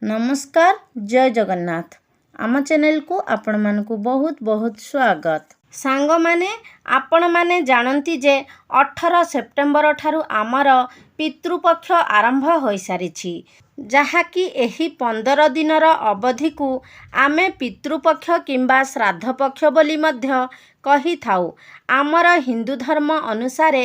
नमस्कार जय जगन्नाथ आम चैनल को आपण मानकु बहुत बहुत स्वागत। सांग माने आपण माने जानती जे 18 सेप्टेम्बर ठारू आमर पितृपक्ष आरंभ हो सारी जहाँकि एही 15 दिनर अवधि को आमे पितृपक्ष किंबा श्राद्ध पक्ष बोली मध्य कही थाउ। आमर हिंदू धर्म अनुसार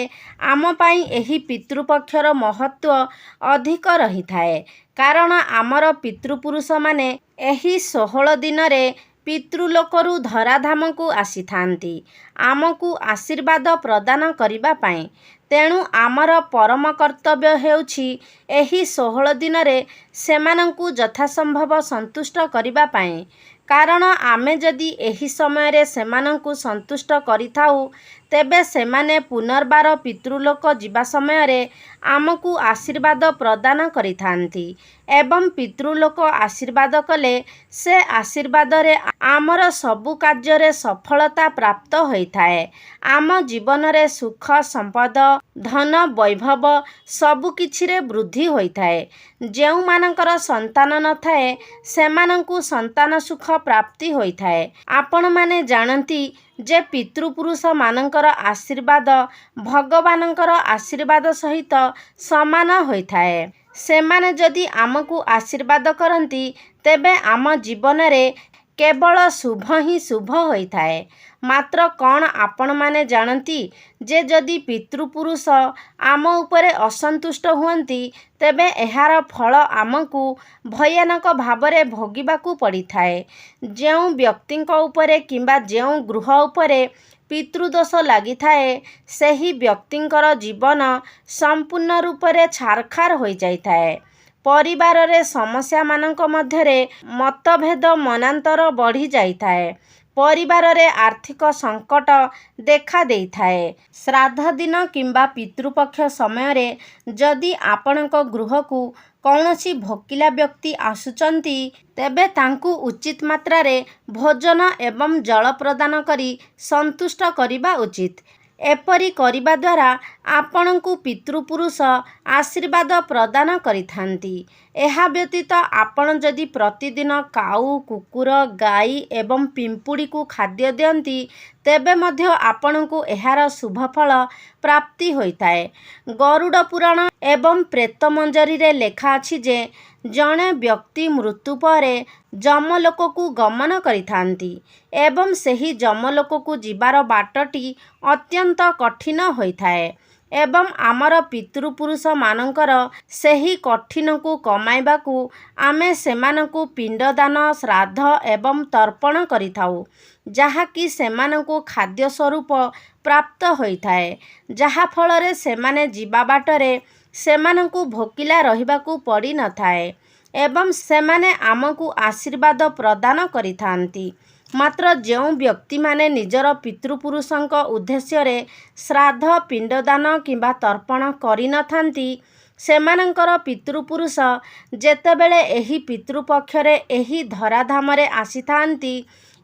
आम पाई एही पितृपक्षर महत्व अधिक रही थाए कारण आमर पितृपुरुष माने एही 16 दिन रे पितृलोकरू धराधाम को आसी थांती आमको आशीर्वाद प्रदान करिबा पाई। तेणु आमर परम कर्तव्य हेउछि एही 16 दिन रे सेमानंकु यथासंभव संतुष्ट करिबा पाई कारण आमे जदि एही समय रे सेमानंकु संतुष्ट करिथाउ तेबे सेमाने पुनर्बार पितृलोक जिबा समय रे आमको आशीर्वाद प्रदान करिथांती एवं पितृलोक आशीर्वाद कले से आशीर्वाद रे आमर सबु कार्य रे सफलता प्राप्त होइथाए। आम जीवन रे सुख संपद धन वैभव सबु किछि रे वृद्धि होइथाए। जेउ मानकर संतान न थाए सेमानंकु संतान सुख प्राप्ति होइथाए। आपण माने जानती जे पितृपुरुष मानकर आशीर्वाद भगवानकर आशीर्वाद सहित समान होइथाए। सेमाने जदि आमको आशीर्वाद करती तेबे आम जीवन रे केवल शुभ ही शुभ होइथाए। मात्र कौन आपण माने जानती जे जदि पितृपुरुष आम उपरे असंतुष्ट हुअंती तेबे एहार फल आमको भयानक भावरे भोगिबाकू पड़िथाए। जेउ व्यक्तिंक उपरे किंबा जेउ गृह उपरे पितृदोष लागि थाए सेही व्यक्तिंकर जीवन संपूर्ण रूपरे छारखार होई जाइथाए। परिवार रे समस्या मानक मध्यरे मतभेद मनांतर बढ़ी जाइथाए। परिवार रे आर्थिक संकट देखा देइथाए। श्राद्ध दिन किंबा पितृपक्ष समय रे जदि आपणक गृह को कौनसी भोकिला व्यक्ति आसुचंती तेबे तांकु उचित मात्रा रे भोजन एवं जल प्रदान करी संतुष्ट करिबा उचित। एपरी करिबा द्वारा आपणकु पितृपुरुष आशीर्वाद प्रदान करिथांती। एहा व्यतीत आपण जदि प्रतिदिन काऊ कुकुर गाई एवं पिंपुड़ी को खाद्य दियंती तेबे मध्य आपणकु एहार शुभ फल प्राप्ति होइथाए। गरुड़ पुराण एवं प्रेत मंजरी रे लेखा अछि जे जणे व्यक्ति मृत्यु परे जमलोक को गमन करिथांती एवं सेही जमलोक को जिबार बाटटी अत्यंत कठिन होइथाए एवं आमर पितृपुरुष मानकर सेही कठिन को कमाइबाकू आमे सेमानकू पिंडदान श्राद्ध एवं तर्पण करिथाउ जहाँकि सेमानकू खाद्य स्वरूप प्राप्त होइथाए। जहा फलरे सेमाने जीवा बाटरे सेमानकू भोकिला रहिबाकू पड़ी न थाए एवं सेमाने आमको आशीर्वाद प्रदान करिथांती। मात्र जेउ व्यक्ति माने निजर पितृपुरुषंक उद्देश्य रे श्राद्ध पिंडदान किंबा तर्पण करि न थांती सेमानंकर पितृपुरुष जेतेबेले एही पितृपक्षरे एही धराधामरे आसीथांती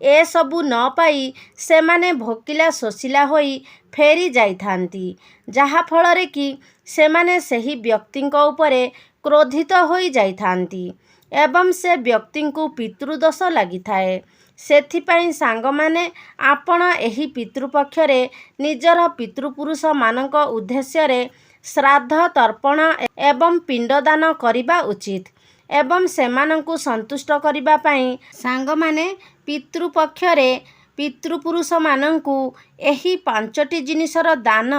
ए सबु न पाई सेमाने भोकिला शोषिला होई फेरी जाइथांती जहा फलरे कि सेमाने सेही व्यक्तिंक उपरे क्रोधित होई जाइथांती एवं से व्यक्तिंकु पितृदोष लागिथाए। सेथिपाई सांग माने आपण एही पितृपक्षरे निजर पितृपुरुष मानक उद्देश्य रे श्राद्ध तर्पण एवं पिंडदान करिबा उचित एवं सेमानंकु संतुष्ट करिबा पाई सांग माने पितृपक्षरे पितृपुरुष मानंकु एही 5टी जिनिसर दान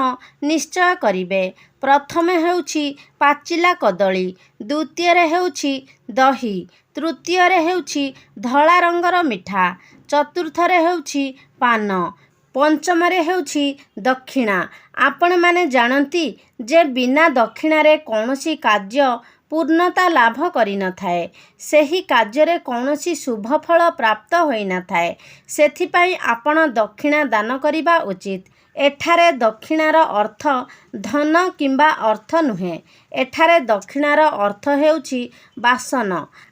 निश्चय करिबे। प्रथमे हेउछि पाचिला कदली, द्वितीय रे हेउछि दही, तृतीय रे हेउछि धला रंगर मिठा, चतुर्थ रे हेउछि पान, पंचम रे हेउछि दक्षिणा। आपण माने जानती जे बिना दक्षिणा रे कौनसी कार्य पूर्णता लाभ करि न थाए सेही कार्य रे कौनसी शुभ फल प्राप्त होई न थाए। सेथिपाई आपण दक्षिणा दान करिबा उचित। एठारे दक्षिणार अर्थ धन किंबा अर्थ नुहे। एठारे दक्षिणार अर्थ हेउछि बासन।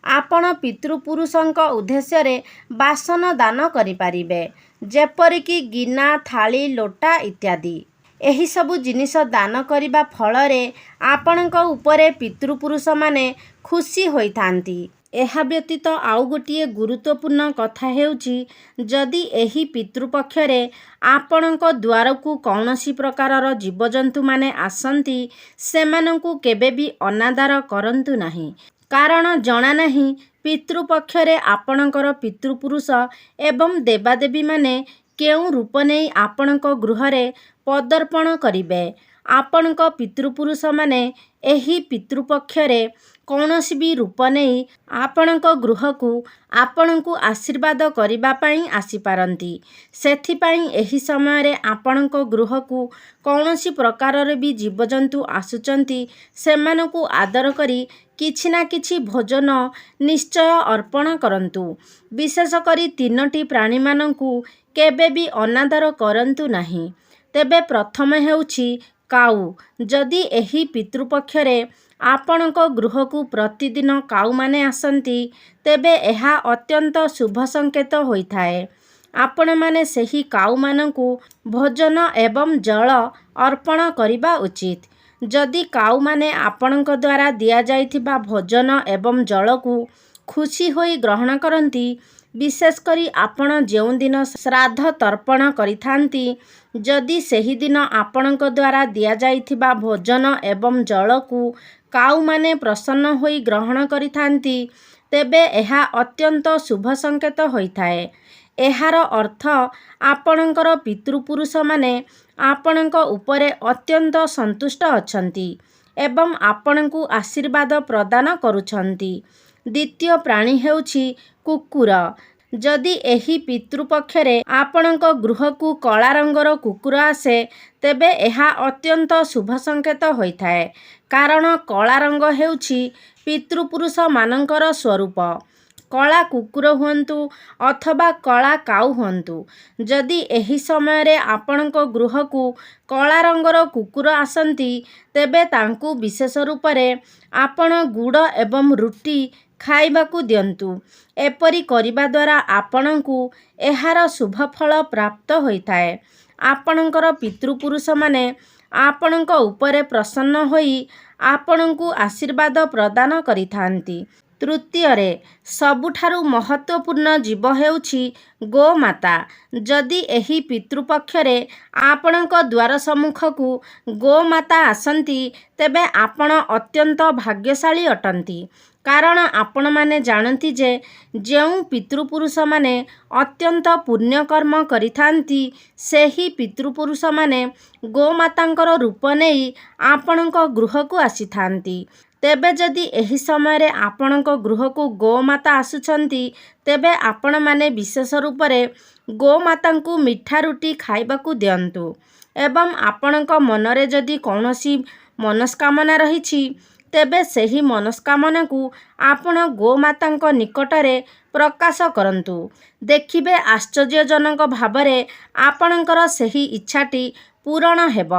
आपण पितृपुरुषंक उद्देश्य रे बासन दान करि पारिबे जेपरिकी गिना थाली लोटा इत्यादि। एही सबु जिनिस दान करिबा फलरे आपणक उपरे पितृपुरुष माने खुशी होइथांती ଏହା ବ୍ୟତୀତ ଆଉ ଗୋଟିଏ ଗୁରୁତ୍ୱପୂର୍ଣ୍ଣ କଥା ହେଉଛି, ଯଦି ଏହି ପିତୃପକ୍ଷରେ ଆପଣଙ୍କ ଦ୍ୱାରକୁ କୌଣସି ପ୍ରକାରର ଜୀବଜନ୍ତୁମାନେ ଆସନ୍ତି, ସେମାନଙ୍କୁ କେବେ ବି ଅନାଦର କରନ୍ତୁ ନାହିଁ। କାରଣ ଜଣା ନାହିଁ ପିତୃପକ୍ଷରେ ଆପଣଙ୍କର ପିତୃପୁରୁଷ ଏବଂ ଦେବାଦେବୀମାନେ କେଉଁ ରୂପ ନେଇ ଆପଣଙ୍କ ଗୃହରେ ପଦାର୍ପଣ କରିବେ। ଆପଣଙ୍କ ପିତୃପୁରୁଷମାନେ ଏହି ପିତୃପକ୍ଷରେ କୌଣସି ବି ରୂପ ନେଇ ଆପଣଙ୍କ ଗୃହକୁ ଆପଣଙ୍କୁ ଆଶୀର୍ବାଦ କରିବା ପାଇଁ ଆସିପାରନ୍ତି। ସେଥିପାଇଁ ଏହି ସମୟରେ ଆପଣଙ୍କ ଗୃହକୁ କୌଣସି ପ୍ରକାରର ବି ଜୀବଜନ୍ତୁ ଆସୁଛନ୍ତି, ସେମାନଙ୍କୁ ଆଦର କରି କିଛି ନା କିଛି ଭୋଜନ ନିଶ୍ଚୟ ଅର୍ପଣ କରନ୍ତୁ। ବିଶେଷ କରି 3ଟି ପ୍ରାଣୀମାନଙ୍କୁ କେବେ ବି ଅନାଦର କରନ୍ତୁ ନାହିଁ। ତେବେ ପ୍ରଥମ ହେଉଛି କାଉ। ଯଦି ଏହି ପିତୃପକ୍ଷରେ ଆପଣଙ୍କ ଗୃହକୁ ପ୍ରତିଦିନ କାଉମାନେ ଆସନ୍ତି, ତେବେ ଏହା ଅତ୍ୟନ୍ତ ଶୁଭ ସଂକେତ ହୋଇଥାଏ। ଆପଣମାନେ ସେହି କାଉମାନଙ୍କୁ ଭୋଜନ ଏବଂ ଜଳ ଅର୍ପଣ କରିବା ଉଚିତ। ଯଦି କାଉମାନେ ଆପଣଙ୍କ ଦ୍ୱାରା ଦିଆଯାଇଥିବା ଭୋଜନ ଏବଂ ଜଳକୁ ଖୁସି ହୋଇ ଗ୍ରହଣ କରନ୍ତି, ବିଶେଷ କରି ଆପଣ ଯେଉଁଦିନ ଶ୍ରାଦ୍ଧ ତର୍ପଣ କରିଥାନ୍ତି, ଯଦି ସେହିଦିନ ଆପଣଙ୍କ ଦ୍ୱାରା ଦିଆଯାଇଥିବା ଭୋଜନ ଏବଂ ଜଳକୁ କାଉମାନେ ପ୍ରସନ୍ନ ହୋଇ ଗ୍ରହଣ କରିଥାନ୍ତି, ତେବେ ଏହା ଅତ୍ୟନ୍ତ ଶୁଭ ସଂକେତ ହୋଇଥାଏ। ଏହାର ଅର୍ଥ ଆପଣଙ୍କର ପିତୃପୁରୁଷମାନେ ଆପଣଙ୍କ ଉପରେ ଅତ୍ୟନ୍ତ ସନ୍ତୁଷ୍ଟ ଅଛନ୍ତି ଏବଂ ଆପଣଙ୍କୁ ଆଶୀର୍ବାଦ ପ୍ରଦାନ କରୁଛନ୍ତି। ଦ୍ୱିତୀୟ ପ୍ରାଣୀ ହେଉଛି କୁକୁର। ଯଦି ଏହି ପିତୃପକ୍ଷରେ ଆପଣଙ୍କ ଗୃହକୁ କଳା ରଙ୍ଗର କୁକୁର ଆସେ, ତେବେ ଏହା ଅତ୍ୟନ୍ତ ଶୁଭ ସଂକେତ ହୋଇଥାଏ। କାରଣ କଳା ରଙ୍ଗ ହେଉଛି ପିତୃପୁରୁଷମାନଙ୍କର ସ୍ୱରୂପ। କଳା କୁକୁର ହୁଅନ୍ତୁ ଅଥବା କଳା କାଉ ହୁଅନ୍ତୁ, ଯଦି ଏହି ସମୟରେ ଆପଣଙ୍କ ଗୃହକୁ କଳା ରଙ୍ଗର କୁକୁର ଆସନ୍ତି, ତେବେ ତାଙ୍କୁ ବିଶେଷ ରୂପରେ ଆପଣ ଗୁଡ଼ ଏବଂ ରୁଟି ଖାଇବାକୁ ଦିଅନ୍ତୁ। ଏପରି କରିବା ଦ୍ୱାରା ଆପଣଙ୍କୁ ଏହାର ଶୁଭ ଫଳ ପ୍ରାପ୍ତ ହୋଇଥାଏ। ଆପଣଙ୍କର ପିତୃପୁରୁଷମାନେ ଆପଣଙ୍କ ଉପରେ ପ୍ରସନ୍ନ ହୋଇ ଆପଣଙ୍କୁ ଆଶୀର୍ବାଦ ପ୍ରଦାନ କରିଥାନ୍ତି। ତୃତୀୟରେ, ସବୁଠାରୁ ମହତ୍ତ୍ୱପୂର୍ଣ୍ଣ ଜୀବ ହେଉଛି ଗୋମାତା। ଯଦି ଏହି ପିତୃପକ୍ଷରେ ଆପଣଙ୍କ ଦ୍ୱାର ସମ୍ମୁଖକୁ ଗୋମାତା ଆସନ୍ତି, ତେବେ ଆପଣ ଅତ୍ୟନ୍ତ ଭାଗ୍ୟଶାଳୀ ଅଟନ୍ତି। କାରଣ ଆପଣମାନେ ଜାଣନ୍ତି ଯେ, ଯେଉଁ ପିତୃପୁରୁଷମାନେ ଅତ୍ୟନ୍ତ ପୁଣ୍ୟକର୍ମ କରିଥାନ୍ତି, ସେହି ପିତୃପୁରୁଷମାନେ ଗୋମାତାଙ୍କର ରୂପ ନେଇ ଆପଣଙ୍କ ଗୃହକୁ ଆସିଥାନ୍ତି। ତେବେ ଯଦି ଏହି ସମୟରେ ଆପଣଙ୍କ ଗୃହକୁ ଗୋମାତା ଆସୁଛନ୍ତି, ତେବେ ଆପଣମାନେ ବିଶେଷ ରୂପରେ ଗୋମାତାଙ୍କୁ ମିଠା ରୁଟି ଖାଇବାକୁ ଦିଅନ୍ତୁ। ଏବଂ ଆପଣଙ୍କ ମନରେ ଯଦି କୌଣସି ମନସ୍କାମନା ରହିଛି, ତେବେ ସେହି ମନସ୍କାମନାକୁ ଆପଣ ଗୋମାତାଙ୍କ ନିକଟରେ ପ୍ରକାଶ କରନ୍ତୁ। ଦେଖିବେ ଆଶ୍ଚର୍ଯ୍ୟଜନକ ଭାବରେ ଆପଣଙ୍କର ସେହି ଇଚ୍ଛାଟି ପୂରଣ ହେବ।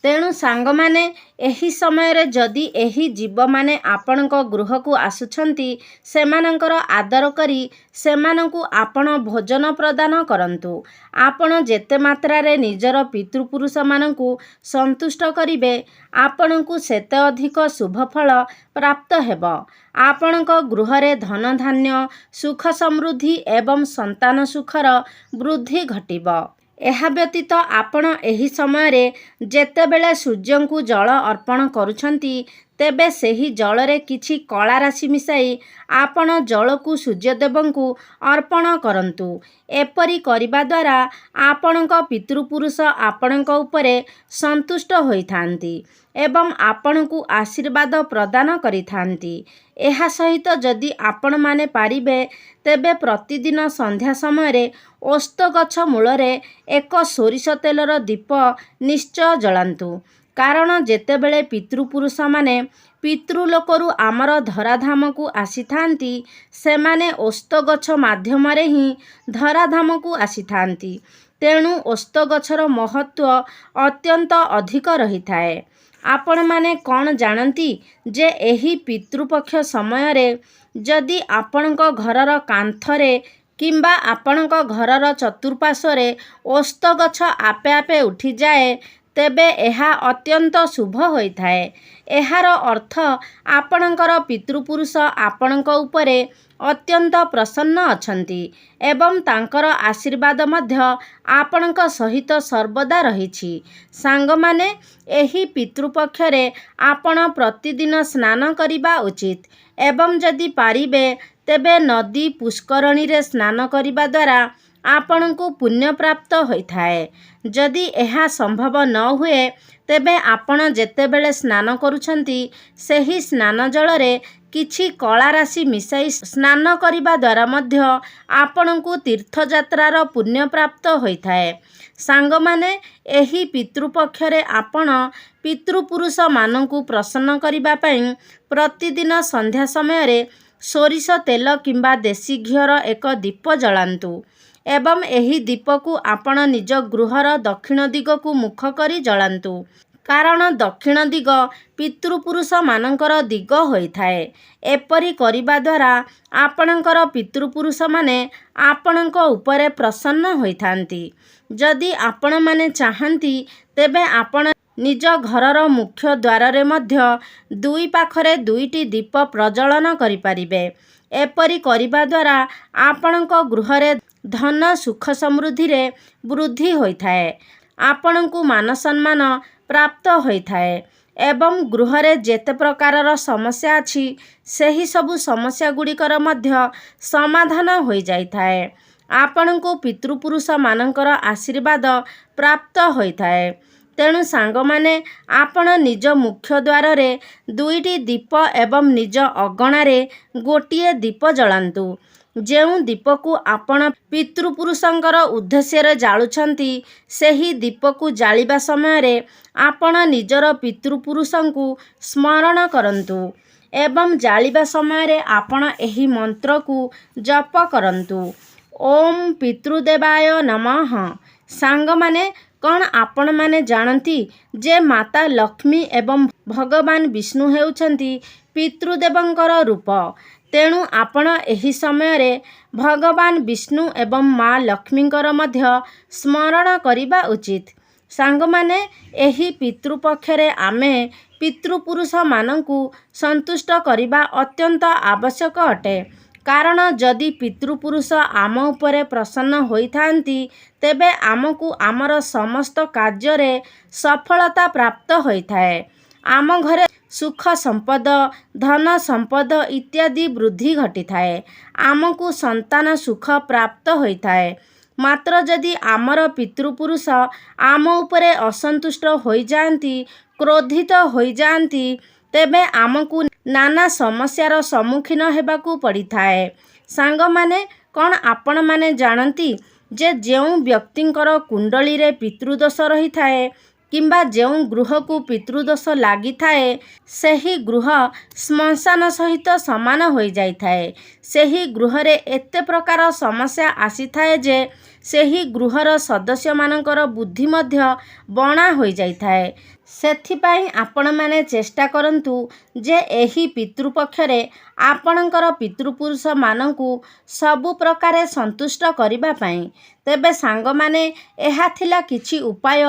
ତେଣୁ ସାଙ୍ଗମାନେ, ଏହି ସମୟରେ ଯଦି ଏହି ଜୀବମାନେ ଆପଣଙ୍କ ଗୃହକୁ ଆସୁଛନ୍ତି, ସେମାନଙ୍କର ଆଦର କରି ସେମାନଙ୍କୁ ଆପଣ ଭୋଜନ ପ୍ରଦାନ କରନ୍ତୁ। ଆପଣ ଯେତେ ମାତ୍ରାରେ ନିଜର ପିତୃପୁରୁଷମାନଙ୍କୁ ସନ୍ତୁଷ୍ଟ କରିବେ, ଆପଣଙ୍କୁ ସେତେ ଅଧିକ ଶୁଭଫଳ ପ୍ରାପ୍ତ ହେବ। ଆପଣଙ୍କ ଗୃହରେ ଧନଧାନ୍ୟ, ସୁଖ ସମୃଦ୍ଧି ଏବଂ ସନ୍ତାନ ସୁଖର ବୃଦ୍ଧି ଘଟିବ। ଏହା ବ୍ୟତୀତ ଆପଣ ଏହି ସମୟରେ ଯେତେବେଳେ ସୂର୍ଯ୍ୟଙ୍କୁ ଜଳ ଅର୍ପଣ କରୁଛନ୍ତି, ତେବେ ସେହି ଜଳରେ କିଛି କଳା ରାଶି ମିଶାଇ ଆପଣ ଜଳକୁ ସୂର୍ଯ୍ୟଦେବଙ୍କୁ ଅର୍ପଣ କରନ୍ତୁ। ଏପରି କରିବା ଦ୍ୱାରା ଆପଣଙ୍କ ପିତୃପୁରୁଷ ଆପଣଙ୍କ ଉପରେ ସନ୍ତୁଷ୍ଟ ହୋଇଥାନ୍ତି ଏବଂ ଆପଣଙ୍କୁ ଆଶୀର୍ବାଦ ପ୍ରଦାନ କରିଥାନ୍ତି। ଏହା ସହିତ ଯଦି ଆପଣମାନେ ପାରିବେ, ତେବେ ପ୍ରତିଦିନ ସନ୍ଧ୍ୟା ସମୟରେ ଓସ୍ତ ଗଛ ମୂଳରେ ଏକ ସୋରିଷ ତେଲର ଦୀପ ନିଶ୍ଚୟ ଜଳାନ୍ତୁ। କାରଣ ଯେତେବେଳେ ପିତୃପୁରୁଷମାନେ ପିତୃଲୋକରୁ ଆମର ଧରାଧାମକୁ ଆସିଥାନ୍ତି, ସେମାନେ ଓସ୍ତ ଗଛ ମାଧ୍ୟମରେ ହିଁ ଧରାଧାମକୁ ଆସିଥାନ୍ତି। ତେଣୁ ଓସ୍ତ ଗଛର ମହତ୍ତ୍ୱ ଅତ୍ୟନ୍ତ ଅଧିକ ରହିଥାଏ। ଆପଣମାନେ କ'ଣ ଜାଣନ୍ତି ଯେ ଏହି ପିତୃପକ୍ଷ ସମୟରେ ଯଦି ଆପଣଙ୍କ ଘରର କାନ୍ଥରେ କିମ୍ବା ଆପଣଙ୍କ ଘରର ଚତୁଃପାର୍ଶ୍ୱରେ ଓସ୍ତ ଗଛ ଆପେ ଆପେ ଉଠିଯାଏ, ତେବେ ଏହା ଅତ୍ୟନ୍ତ ଶୁଭ ହୋଇଥାଏ। ଏହାର ଅର୍ଥ ଆପଣଙ୍କର ପିତୃପୁରୁଷ ଆପଣଙ୍କ ଉପରେ ଅତ୍ୟନ୍ତ ପ୍ରସନ୍ନ ଅଛନ୍ତି ଏବଂ ତାଙ୍କର ଆଶୀର୍ବାଦ ମଧ୍ୟ ଆପଣଙ୍କ ସହିତ ସର୍ବଦା ରହିଛି। ସାଙ୍ଗମାନେ, ଏହି ପିତୃପକ୍ଷରେ ଆପଣ ପ୍ରତିଦିନ ସ୍ନାନ କରିବା ଉଚିତ ଏବଂ ଯଦି ପାରିବେ ତେବେ ନଦୀ ପୁଷ୍କରଣୀରେ ସ୍ନାନ କରିବା ଦ୍ୱାରା ଆପଣଙ୍କୁ ପୁଣ୍ୟ ପ୍ରାପ୍ତ ହୋଇଥାଏ। ଯଦି ଏହା ସମ୍ଭବ ନ ହୁଏ ତେବେ ଆପଣ ଯେତେବେଳେ ସ୍ନାନ କରୁଛନ୍ତି ସେହି ସ୍ନାନ ଜଳରେ କିଛି କଳା ରାଶି ମିଶାଇ ସ୍ନାନ କରିବା ଦ୍ୱାରା ମଧ୍ୟ ଆପଣଙ୍କୁ ତୀର୍ଥଯାତ୍ରାର ପୁଣ୍ୟ ପ୍ରାପ୍ତ ହୋଇଥାଏ। ସାଙ୍ଗମାନେ, ଏହି ପିତୃପକ୍ଷରେ ଆପଣ ପିତୃପୁରୁଷମାନଙ୍କୁ ପ୍ରସନ୍ନ କରିବା ପାଇଁ ପ୍ରତିଦିନ ସନ୍ଧ୍ୟା ସମୟରେ ସୋରିଷ ତେଲ କିମ୍ବା ଦେଶୀ ଘିଅର ଏକ ଦୀପ ଜଳାନ୍ତୁ ଏବଂ ଏହି ଦୀପକୁ ଆପଣ ନିଜ ଗୃହର ଦକ୍ଷିଣ ଦିଗକୁ ମୁଖ କରି ଜଳାନ୍ତୁ, କାରଣ ଦକ୍ଷିଣ ଦିଗ ପିତୃପୁରୁଷମାନଙ୍କର ଦିଗ ହୋଇଥାଏ। ଏପରି କରିବା ଦ୍ୱାରା ଆପଣଙ୍କର ପିତୃପୁରୁଷମାନେ ଆପଣଙ୍କ ଉପରେ ପ୍ରସନ୍ନ ହୋଇଥାନ୍ତି। ଯଦି ଆପଣମାନେ ଚାହାନ୍ତି ତେବେ ଆପଣ ନିଜ ଘରର ମୁଖ୍ୟ ଦ୍ୱାରରେ ମଧ୍ୟ ଦୁଇ ପାଖରେ ଦୁଇଟି ଦୀପ ପ୍ରଜ୍ୱଳନ କରିପାରିବେ। ଏପରି କରିବା ଦ୍ୱାରା ଆପଣଙ୍କ ଗୃହରେ ଧନ ସୁଖ ସମୃଦ୍ଧିରେ ବୃଦ୍ଧି ହୋଇଥାଏ, ଆପଣଙ୍କୁ ମାନ ସମ୍ମାନ ପ୍ରାପ୍ତ ହୋଇଥାଏ ଏବଂ ଗୃହରେ ଯେତେ ପ୍ରକାରର ସମସ୍ୟା ଅଛି ସେହି ସବୁ ସମସ୍ୟାଗୁଡ଼ିକର ମଧ୍ୟ ସମାଧାନ ହୋଇଯାଇଥାଏ। ଆପଣଙ୍କୁ ପିତୃପୁରୁଷମାନଙ୍କର ଆଶୀର୍ବାଦ ପ୍ରାପ୍ତ ହୋଇଥାଏ। ତେଣୁ ସାଙ୍ଗମାନେ, ଆପଣ ନିଜ ମୁଖ୍ୟ ଦ୍ୱାରରେ ଦୁଇଟି ଦୀପ ଏବଂ ନିଜ ଅଗଣାରେ ଗୋଟିଏ ଦୀପ ଜଳାନ୍ତୁ। ଯେଉଁ ଦୀପକୁ ଆପଣ ପିତୃପୁରୁଷଙ୍କର ଉଦ୍ଦେଶ୍ୟରେ ଜାଳୁଛନ୍ତି ସେହି ଦୀପକୁ ଜାଳିବା ସମୟରେ ଆପଣ ନିଜର ପିତୃପୁରୁଷଙ୍କୁ ସ୍ମରଣ କରନ୍ତୁ ଏବଂ ଜାଳିବା ସମୟରେ ଆପଣ ଏହି ମନ୍ତ୍ରକୁ ଜପ କରନ୍ତୁ, ଓମ୍ ପିତୃଦେବାୟ ନମଃ। ସାଙ୍ଗମାନେ, କ'ଣ ଆପଣମାନେ ଜାଣନ୍ତି ଯେ ମାତା ଲକ୍ଷ୍ମୀ ଏବଂ ଭଗବାନ ବିଷ୍ଣୁ ହେଉଛନ୍ତି ପିତୃଦେବଙ୍କର ରୂପ? ତେଣୁ ଆପଣ ଏହି ସମୟରେ ଭଗବାନ ବିଷ୍ଣୁ ଏବଂ ମା ଲକ୍ଷ୍ମୀଙ୍କର ମଧ୍ୟ ସ୍ମରଣ କରିବା ଉଚିତ। ସାଙ୍ଗମାନେ, ଏହି ପିତୃପକ୍ଷରେ ଆମେ ପିତୃପୁରୁଷମାନଙ୍କୁ ସନ୍ତୁଷ୍ଟ କରିବା ଅତ୍ୟନ୍ତ ଆବଶ୍ୟକ ଅଟେ, କାରଣ ଯଦି ପିତୃପୁରୁଷ ଆମ ଉପରେ ପ୍ରସନ୍ନ ହୋଇଥାନ୍ତି ତେବେ ଆମକୁ ଆମର ସମସ୍ତ କାର୍ଯ୍ୟରେ ସଫଳତା ପ୍ରାପ୍ତ ହୋଇଥାଏ। ଆମ ଘରେ ସୁଖ ସମ୍ପଦ, ଧନ ସମ୍ପଦ ଇତ୍ୟାଦି ବୃଦ୍ଧି ଘଟିଥାଏ। ଆମକୁ ସନ୍ତାନ ସୁଖ ପ୍ରାପ୍ତ ହୋଇଥାଏ। ମାତ୍ର ଯଦି ଆମର ପିତୃପୁରୁଷ ଆମ ଉପରେ ଅସନ୍ତୁଷ୍ଟ ହୋଇଯାଆନ୍ତି, କ୍ରୋଧିତ ହୋଇଯାଆନ୍ତି, ତେବେ ଆମକୁ ନାନା ସମସ୍ୟାର ସମ୍ମୁଖୀନ ହେବାକୁ ପଡ଼ିଥାଏ। ସାଙ୍ଗମାନେ, କ'ଣ ଆପଣମାନେ ଜାଣନ୍ତି ଯେ ଯେଉଁ ବ୍ୟକ୍ତିଙ୍କର କୁଣ୍ଡଳୀରେ ପିତୃଦୋଷ ରହିଥାଏ କିମ୍ବା ଯେଉଁ ଗୃହକୁ ପିତୃଦୋଷ ଲାଗିଥାଏ ସେହି ଗୃହ ଶ୍ମଶାନ ସହିତ ସମାନ ହୋଇଯାଇଥାଏ। ସେହି ଗୃହରେ ଏତେ ପ୍ରକାର ସମସ୍ୟା ଆସିଥାଏ ଯେ ସେହି ଗୃହର ସଦସ୍ୟମାନଙ୍କର ବୁଦ୍ଧି ମଧ୍ୟ ବଣା ହୋଇଯାଇଥାଏ। ସେଥିପାଇଁ ଆପଣମାନେ ଚେଷ୍ଟା କରନ୍ତୁ ଯେ ଏହି ପିତୃପକ୍ଷରେ ଆପଣଙ୍କର ପିତୃପୁରୁଷମାନଙ୍କୁ ସବୁ ପ୍ରକାରେ ସନ୍ତୁଷ୍ଟ କରିବା ପାଇଁ। ତେବେ ସାଙ୍ଗମାନେ, ଏହା ଥିଲା କିଛି ଉପାୟ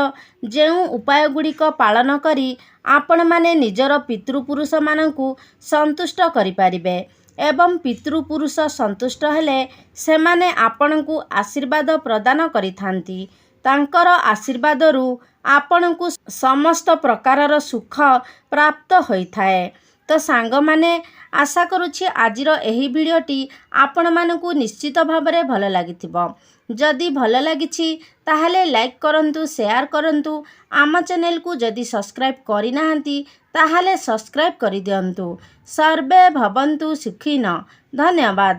ଯେଉଁ ଉପାୟଗୁଡ଼ିକ ପାଳନ କରି ଆପଣମାନେ ନିଜର ପିତୃପୁରୁଷମାନଙ୍କୁ ସନ୍ତୁଷ୍ଟ କରିପାରିବେ ଏବଂ ପିତୃପୁରୁଷ ସନ୍ତୁଷ୍ଟ ହେଲେ ସେମାନେ ଆପଣଙ୍କୁ ଆଶୀର୍ବାଦ ପ୍ରଦାନ କରିଥାନ୍ତି। ତାଙ୍କର ଆଶୀର୍ବାଦରୁ ଆପଣଙ୍କୁ ସମସ୍ତ ପ୍ରକାରର ସୁଖ ପ୍ରାପ୍ତ ହୋଇଥାଏ। ତ ସାଙ୍ଗମାନେ, ଆଶା କରୁଛି ଆଜିର ଏହି ଭିଡ଼ିଓଟି ଆପଣମାନଙ୍କୁ ନିଶ୍ଚିତ ଭାବରେ ଭଲ ଲାଗିଥିବ। ଯଦି ଭଲ ଲାଗିଛି ତାହେଲେ ଲାଇକ୍ କରନ୍ତୁ, ସେୟାର କରନ୍ତୁ। ଆମ ଚ୍ୟାନେଲକୁ ଯଦି ସବସ୍କ୍ରାଇବ୍ କରିନାହାନ୍ତି ତାହେଲେ ସବସ୍କ୍ରାଇବ୍ କରିଦିଅନ୍ତୁ। ସର୍ବେ ଭବନ୍ତୁ ସୁଖିନଃ। ଧନ୍ୟବାଦ।